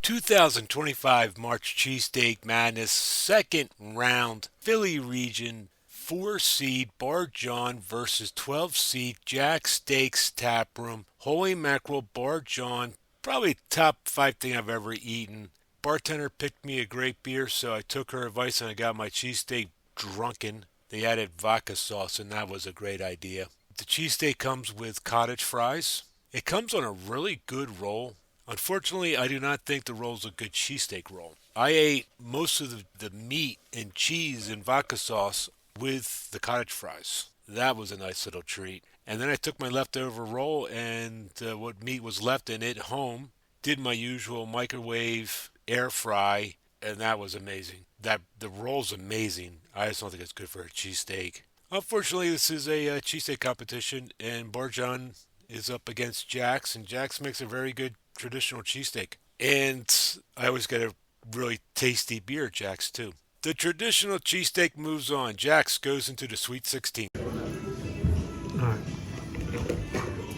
2025 March Cheesesteak Madness second round Philly region 4 seed Jawn versus 12 seed Jaxx Taproom. Holy mackerel, Jawn, probably top 5 thing I've ever eaten. Bartender picked me a great beer, so I took her advice and I got my cheesesteak drunken. They added vodka sauce, and that was a great idea. The cheesesteak comes with cottage fries. It comes on a really good roll. Unfortunately, I do not think the roll's a good cheesesteak roll. I ate most of the meat and cheese and vodka sauce with the cottage fries. That was a nice little treat. And then I took my leftover roll and what meat was left in it home, did my usual microwave, air fry, and that was amazing. The roll's amazing. I just don't think it's good for a cheesesteak. Unfortunately, this is a cheesesteak competition, and Jawn is up against Jaxx, and Jaxx makes a very good traditional cheesesteak. And I always get a really tasty beer at Jaxx too. The traditional cheesesteak moves on. Jaxx goes into the Sweet 16. Alright.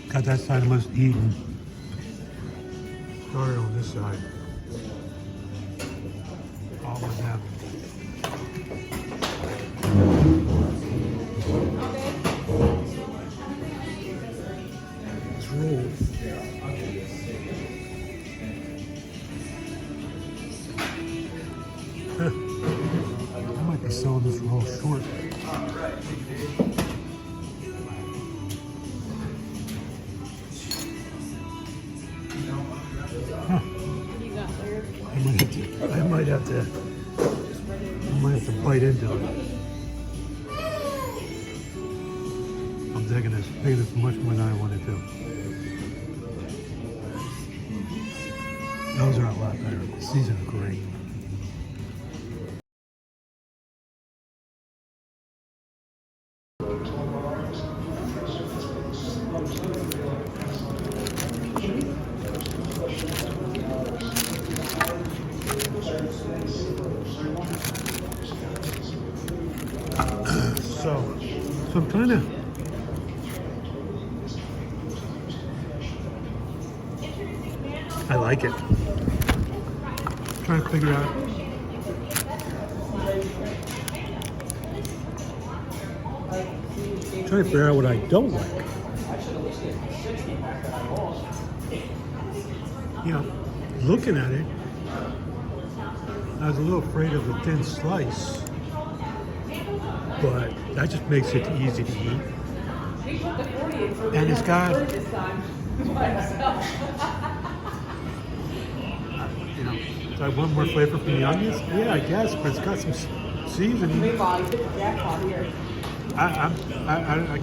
Got that side of the list eaten. Started on this side. All of them. Let's roll. I might be selling this roll short. I might have to bite into it. I'm digging this much more than I want to do. Those are a lot better. These are great. So I'm trying to I like it. I'm trying to figure out what I don't like. You know, looking at it, I was a little afraid of the thin slice, but that just makes it easy to eat. And it's got, you know, it's got one more flavor from the onions. Yeah, I guess, but it's got some seasoning. I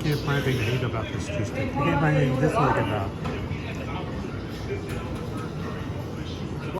can't find anything to hate about this cheesesteak. I can't find anything to dislike about.